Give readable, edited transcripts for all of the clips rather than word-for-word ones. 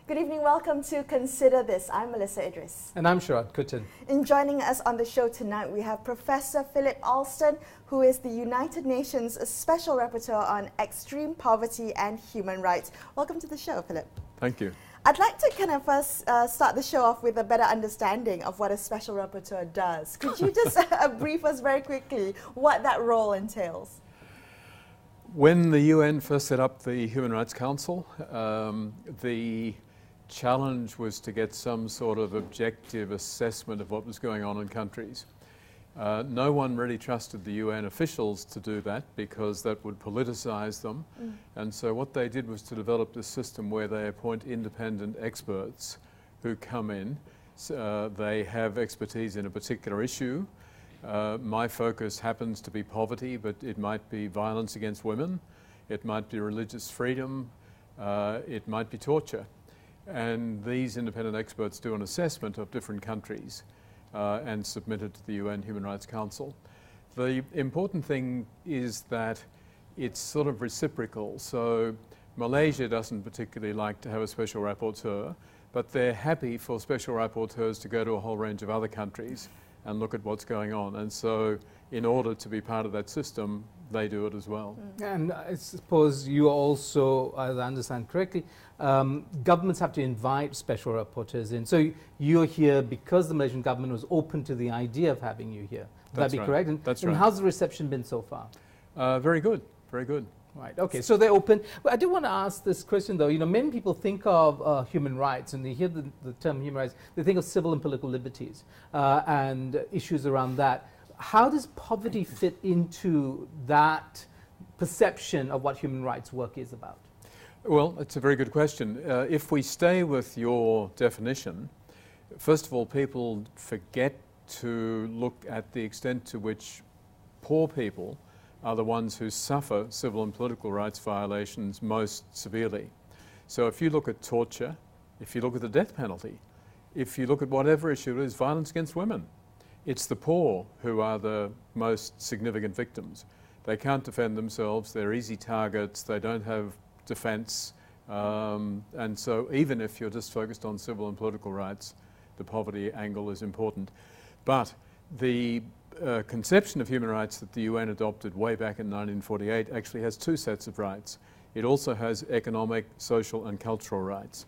Good evening, welcome to Consider This. I'm Melisa Idris. And I'm Sharaad, Kuttan. In joining us on the show tonight, we have Professor Philip Alston, who is the United Nations Special Rapporteur on Extreme Poverty and Human Rights. Welcome to the show, Philip. Thank you. I'd like to kind of first start the show off with a better understanding of what a Special Rapporteur does. Could you just brief us very quickly what that role entails? When the UN first set up the Human Rights Council, the challenge was to get some sort of objective assessment of what was going on in countries. No one really trusted the UN officials to do that because that would politicize them. And so what they did was to develop this system where they appoint independent experts who come in. They have expertise in a particular issue. My focus happens to be poverty, but it might be violence against women, it might be religious freedom, it might be torture. And these independent experts do an assessment of different countries and submit it to the UN Human Rights Council. The important thing is that it's sort of reciprocal. So Malaysia doesn't particularly like to have a special rapporteur, but they're happy for special rapporteurs to go to a whole range of other countries and look at what's going on. And so in order to be part of that system, they do it as well. And I suppose you also, as I understand correctly, governments have to invite special rapporteurs in. So you're here because the Malaysian government was open to the idea of having you here. Would that be correct? And how's the reception been so far? Very good, very good. Right, okay, so they're open. Well, I do want to ask this question though. You know, many people think of human rights, and they hear the term human rights, they think of civil and political liberties and issues around that. How does poverty fit into that perception of what human rights work is about? Well, it's a very good question. If we stay with your definition, first of all, people forget to look at the extent to which poor people are the ones who suffer civil and political rights violations most severely. So if you look at torture, if you look at the death penalty, if you look at whatever issue it is, violence against women, it's the poor who are the most significant victims. They can't defend themselves, they're easy targets, they don't have defence, and so even if you're just focused on civil and political rights, the poverty angle is important. But the conception of human rights that the UN adopted way back in 1948 actually has two sets of rights. It also has economic, social and cultural rights.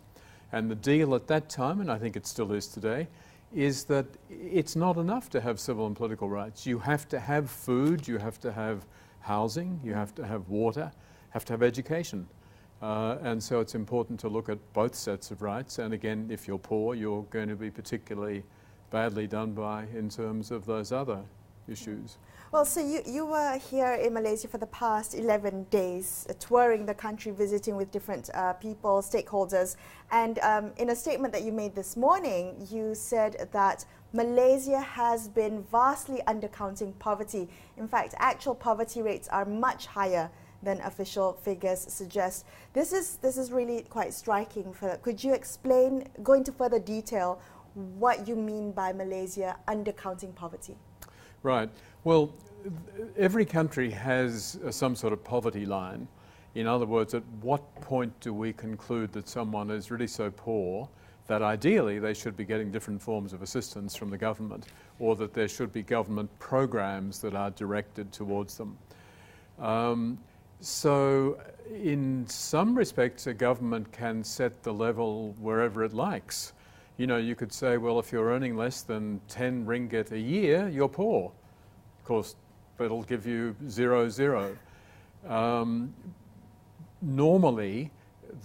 And the deal at that time, and I think it still is today, is that it's not enough to have civil and political rights. You have to have food, you have to have housing, you have to have water, have to have education. And so it's important to look at both sets of rights. And again, if you're poor, you're going to be particularly badly done by in terms of those other issues. Well, so you were here in Malaysia for the past 11 days, touring the country, visiting with different people, stakeholders. And in a statement that you made this morning, you said that Malaysia has been vastly undercounting poverty. In fact, actual poverty rates are much higher than official figures suggest. This is really quite striking, Philip. Could you explain, go into further detail, what you mean by Malaysia undercounting poverty? Right. Well, every country has some sort of poverty line. In other words, at what point do we conclude that someone is really so poor that ideally they should be getting different forms of assistance from the government, or that there should be government programs that are directed towards them? So in some respects, a government can set the level wherever it likes. You know, you could say, well, if you're earning less than 10 ringgit a year, you're poor. Of course, it'll give you 0. Normally,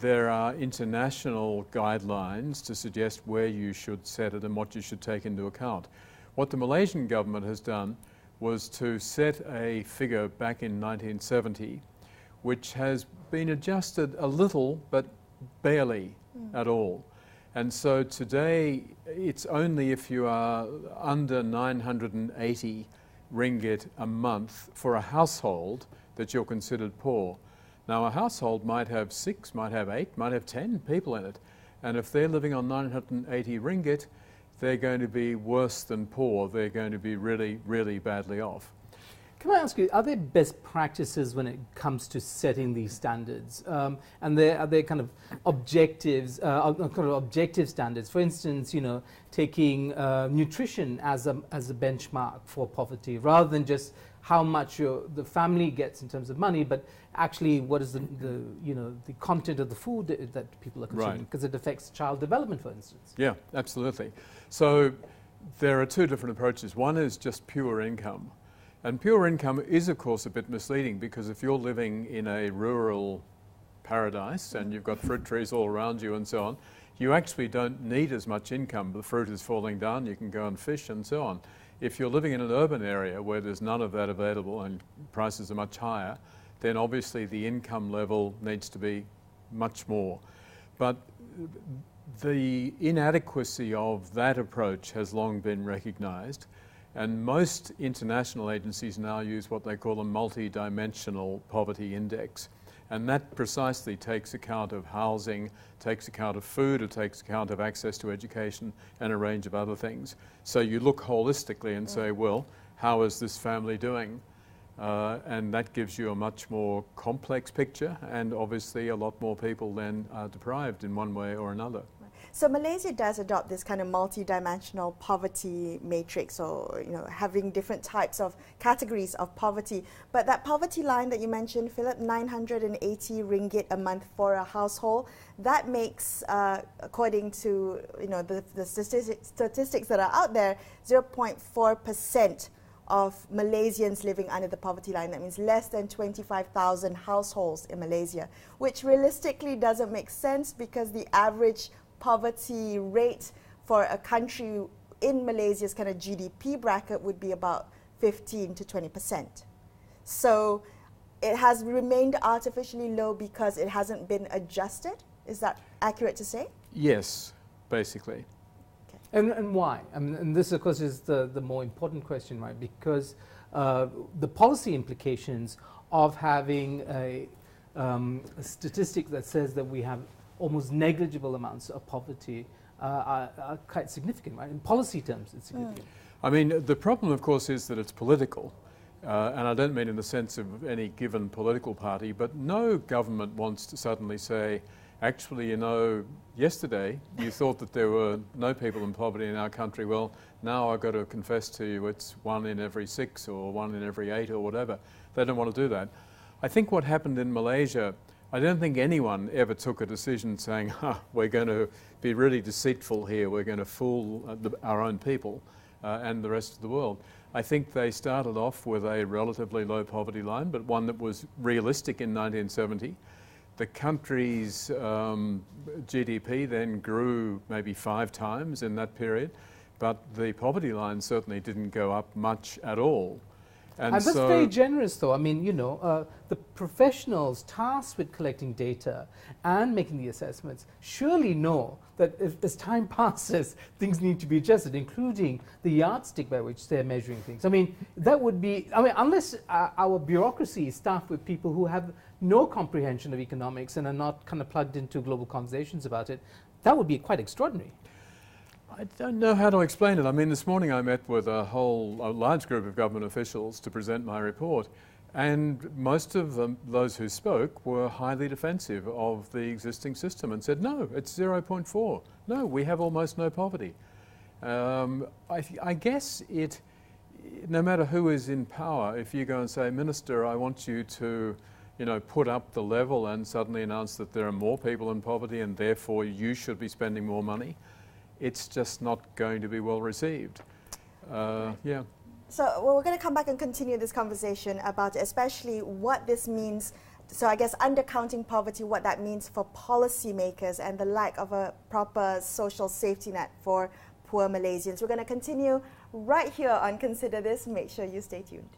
there are international guidelines to suggest where you should set it and what you should take into account. What the Malaysian government has done was to set a figure back in 1970, which has been adjusted a little, but barely at all. And so today, it's only if you are under 980 ringgit a month for a household that you're considered poor. Now, a household might have 6, might have 8, might have 10 people in it. And if they're living on 980 ringgit, they're going to be worse than poor. They're going to be really, really badly off. Can I ask you, are there best practices when it comes to setting these standards? And are there kind of objectives, objective standards? For instance, taking nutrition as a benchmark for poverty, rather than just how much the family gets in terms of money, but actually what is the content of the food that people are consuming, because it affects child development, for instance. Yeah, absolutely. So there are two different approaches. One is just pure income. And pure income is, of course, a bit misleading, because if you're living in a rural paradise and you've got fruit trees all around you and so on, you actually don't need as much income. The fruit is falling down, you can go and fish and so on. If you're living in an urban area where there's none of that available and prices are much higher, then obviously the income level needs to be much more. But the inadequacy of that approach has long been recognised. And most international agencies now use what they call a multi-dimensional poverty index. And that precisely takes account of housing, takes account of food, it takes account of access to education and a range of other things. So you look holistically and say, well, how is this family doing? And that gives you a much more complex picture, and obviously a lot more people then are deprived in one way or another. So Malaysia does adopt this kind of multi-dimensional poverty matrix, or having different types of categories of poverty. But that poverty line that you mentioned, Philip, 980 ringgit a month for a household, that makes, according to the statistics that are out there, 0.4% of Malaysians living under the poverty line. That means less than 25,000 households in Malaysia, which realistically doesn't make sense, because the average poverty rate for a country in Malaysia's kind of GDP bracket would be about 15 to 20%. So it has remained artificially low because it hasn't been adjusted. Is that accurate to say? Yes, basically. Okay. And why? And this, of course, is the more important question, right? Because the policy implications of having a statistic that says that we have almost negligible amounts of poverty are quite significant, right? In policy terms, it's significant. I mean, the problem, of course, is that it's political. And I don't mean in the sense of any given political party, but no government wants to suddenly say, actually, yesterday you thought that there were no people in poverty in our country. Well, now I've got to confess to you it's 1 in every 6 or 1 in every 8 or whatever. They don't want to do that. I think what happened in Malaysia, I don't think anyone ever took a decision saying, we're going to be really deceitful here, we're going to fool our own people and the rest of the world. I think they started off with a relatively low poverty line, but one that was realistic in 1970. The country's GDP then grew maybe 5 times in that period, but the poverty line certainly didn't go up much at all. And that's very generous, though. I mean, the professionals tasked with collecting data and making the assessments surely know that as time passes, things need to be adjusted, including the yardstick by which they're measuring things. I mean, that would be, unless our bureaucracy is staffed with people who have no comprehension of economics and are not kind of plugged into global conversations about it, that would be quite extraordinary. I don't know how to explain it. I mean, this morning I met with a large group of government officials to present my report, and most of them, those who spoke, were highly defensive of the existing system and said, no, it's 0.4. No, we have almost no poverty. I guess no matter who is in power, if you go and say, Minister, I want you to put up the level and suddenly announce that there are more people in poverty and therefore you should be spending more money, it's just not going to be well received. Yeah. So we're going to come back and continue this conversation about especially what this means. So I guess undercounting poverty, what that means for policymakers and the lack of a proper social safety net for poor Malaysians. We're going to continue right here on Consider This. Make sure you stay tuned.